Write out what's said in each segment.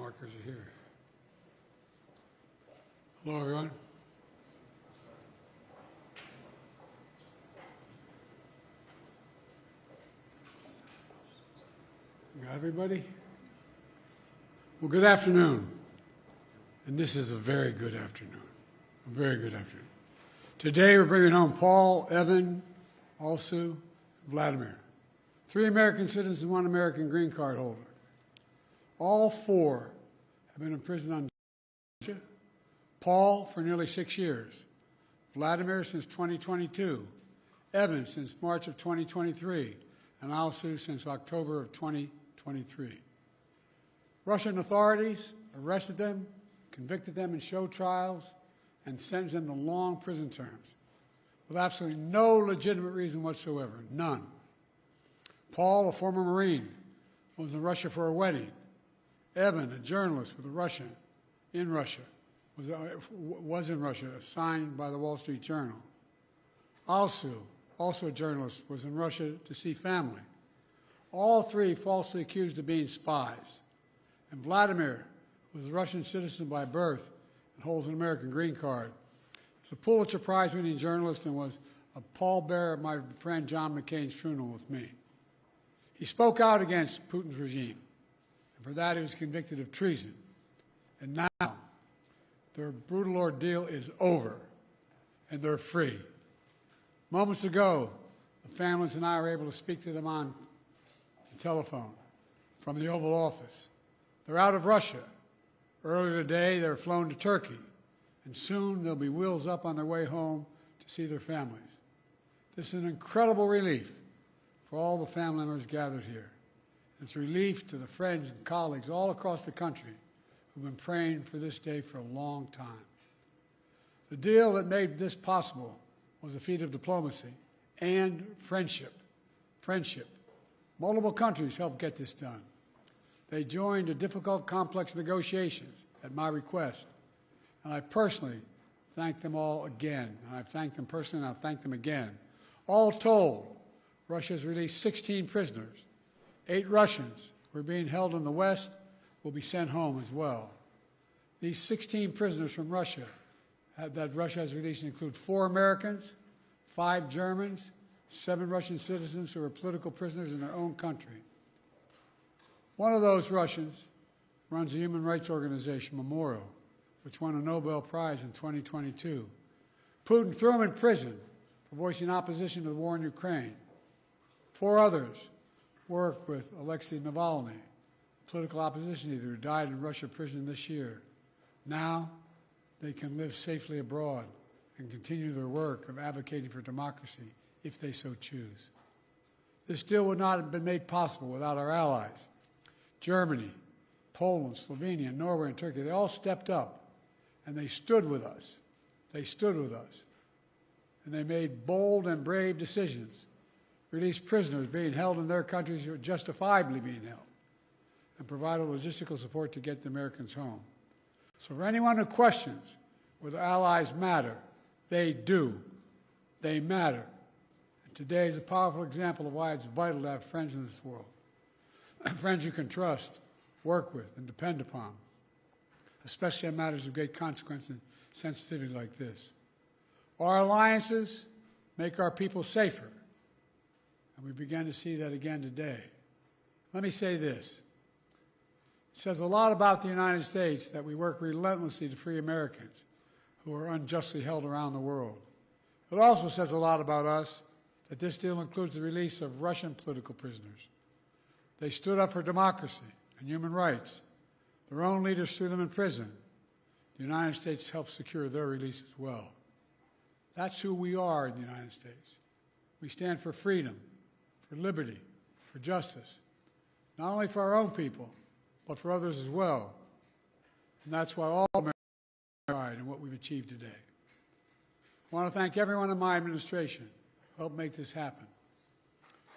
markers are here. Hello, everyone. Got everybody? Well, good afternoon. And this is a very good afternoon. A very good afternoon. Today we're bringing home Paul, Evan, Alsu, Vladimir. 3 American citizens and 1 American green card holder. All 4 have been imprisoned on Georgia. Paul for nearly 6 years. Vladimir since 2022. Evan since March of 2023. And Alsu since October of 2023. Russian authorities arrested them, convicted them in show trials, and sentenced them to long prison terms with absolutely no legitimate reason whatsoever, none. Paul, a former Marine, was in Russia for a wedding. Evan, a journalist with a Russian, in Russia, was in Russia, signed by the Wall Street Journal. Alsu, also a journalist, was in Russia to see family. All 3 falsely accused of being spies. And Vladimir was a Russian citizen by birth and holds an American green card. He's a Pulitzer Prize-winning journalist and was a pallbearer at my friend John McCain's funeral with me. He spoke out against Putin's regime, and for that he was convicted of treason. And now their brutal ordeal is over, and they're free. Moments ago, the families and I were able to speak to them on the telephone from the Oval Office. They're out of Russia. Earlier today, they were flown to Turkey, and soon they'll be wheels up on their way home to see their families. This is an incredible relief for all the family members gathered here. It's a relief to the friends and colleagues all across the country who've been praying for this day for a long time. The deal that made this possible was a feat of diplomacy and friendship. Friendship. Multiple countries helped get this done. They joined in difficult, complex negotiations at my request, and I personally thank them all again. And I've thanked them personally, and I'll thank them again. All told, Russia has released 16 prisoners. 8 Russians who are being held in the West will be sent home as well. These 16 prisoners from Russia that Russia has released include 4 Americans, 5 Germans, 7 Russian citizens who are political prisoners in their own country. One of those Russians runs a human rights organization, Memorial, which won a Nobel Prize in 2022. Putin threw him in prison for voicing opposition to the war in Ukraine. 4 others work with Alexei Navalny, political opposition leader who died in Russia prison this year. Now they can live safely abroad and continue their work of advocating for democracy if they so choose. This deal would not have been made possible without our allies. Germany, Poland, Slovenia, Norway, and Turkey, they all stepped up, and they stood with us. They stood with us. And they made bold and brave decisions, released prisoners being held in their countries who are justifiably being held, and provided logistical support to get the Americans home. So for anyone who questions whether allies matter, they do. They matter. And today is a powerful example of why it's vital to have friends in this world. Friends you can trust, work with, and depend upon, especially on matters of great consequence and sensitivity like this. Our alliances make our people safer, and we began to see that again today. Let me say this. It says a lot about the United States that we work relentlessly to free Americans who are unjustly held around the world. It also says a lot about us that this deal includes the release of Russian political prisoners. They stood up for democracy and human rights. Their own leaders threw them in prison. The United States helped secure their release as well. That's who we are in the United States. We stand for freedom, for liberty, for justice, not only for our own people, but for others as well. And that's why all Americans are pride in what we've achieved today. I want to thank everyone in my administration who helped make this happen.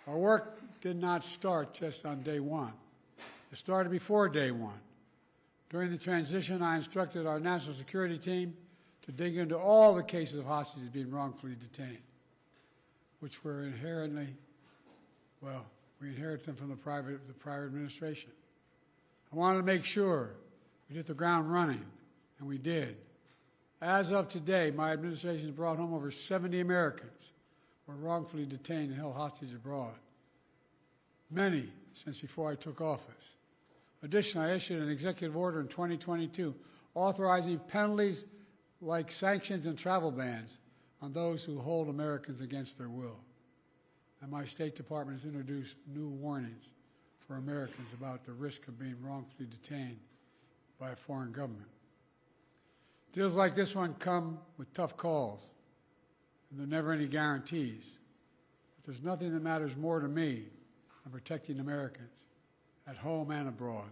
Our work did not start just on day one. It started before day one. During the transition, I instructed our national security team to dig into all the cases of hostages being wrongfully detained, which were inherently, well, we inherited them from the prior administration. I wanted to make sure We hit the ground running, and we did. As of today, my administration has brought home over 70 Americans who were wrongfully detained and held hostage abroad, many since before I took office. Additionally, I issued an executive order in 2022 authorizing penalties like sanctions and travel bans on those who hold Americans against their will. And my State Department has introduced new warnings for Americans about the risk of being wrongfully detained by a foreign government. Deals like this one come with tough calls, and there are never any guarantees. But there's nothing that matters more to me than protecting Americans at home and abroad.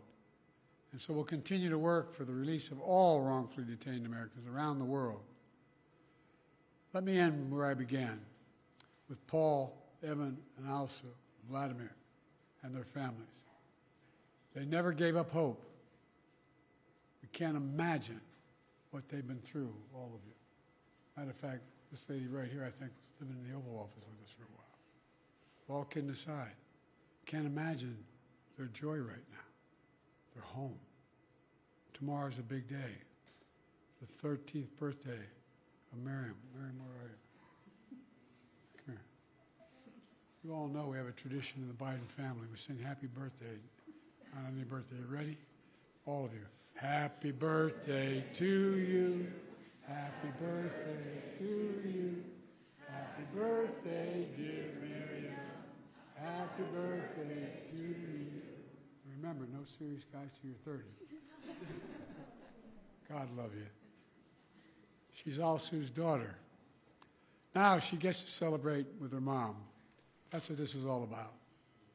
And so we'll continue to work for the release of all wrongfully detained Americans around the world. Let me end where I began, with Paul, Evan, and also Vladimir and their families. They never gave up hope. We can't imagine what they've been through, all of you. Matter of fact, this lady right here, I think, was living in the Oval Office with us for a while. All kidding aside, can't imagine their joy right now. They're home. Tomorrow's a big day, the 13th birthday of Miriam. Miriam, where are you? Come here. You all know we have a tradition in the Biden family. We sing happy birthday on any birthday. You ready? All of you. Happy birthday to you. Happy birthday to you. Happy birthday, dear Miriam. Happy birthday to you. Remember, no serious guys till you're 30. God love you. She's all Sue's daughter. Now she gets to celebrate with her mom. That's what this is all about.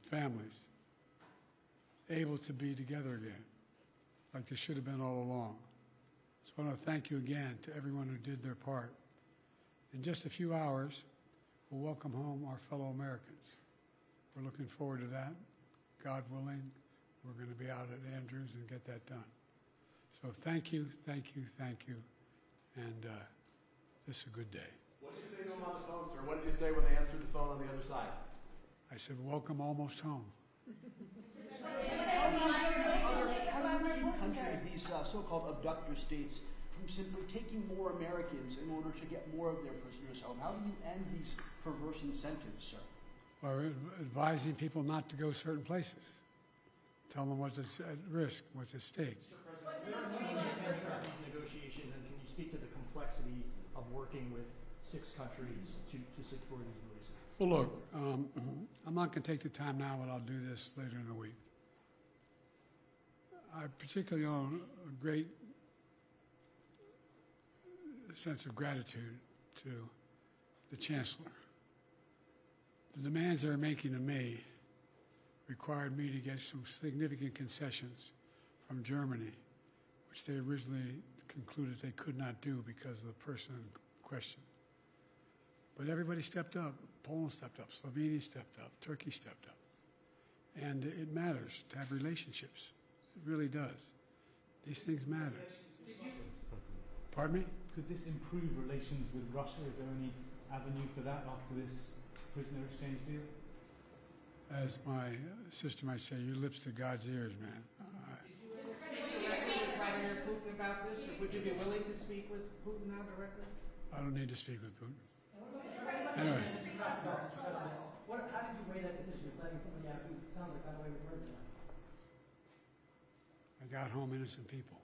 Families. Able to be together again, like they should have been all along. So I want to thank you again to everyone who did their part. In just a few hours, we'll welcome home our fellow Americans. We're looking forward to that. God willing, we're going to be out at Andrews and get that done. So thank you, thank you, thank you. And this is a good day. What did you say to them on the phone, sir? What did you say when they answered the phone on the other side? I said, welcome almost home. How do you countries, these so-called abductor states, from simply taking more Americans in order to get more of their prisoners home? How do you end these perverse incentives, sir? Well, advising people not to go certain places. Tell them what's at risk, what's at stake. There are no these negotiations, and can you speak to the complexities of working with 6 countries to secure these releases? Well, look, I'm not going to take the time now, but I'll do this later in the week. I particularly own a great sense of gratitude to the Chancellor. The demands they're making of me required me to get some significant concessions from Germany, which they originally concluded they could not do because of the person in question. But everybody stepped up. Poland stepped up. Slovenia stepped up. Turkey stepped up. And it matters to have relationships. It really does. These things matter. Pardon me? Could this improve relations with Russia? Is there any avenue for that after this prisoner exchange deal? As my sister might say, your lips to God's ears, man. Did you ever speak directly with Vladimir Putin about this, or would you be willing to speak with Putin now directly? I don't need to speak with Putin. Anyway. How did you weigh that decision of letting somebody out who sounds like, by the way, we heard tonight? I got home innocent people.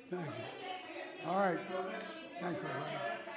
Thank you. All right. Thanks, everybody.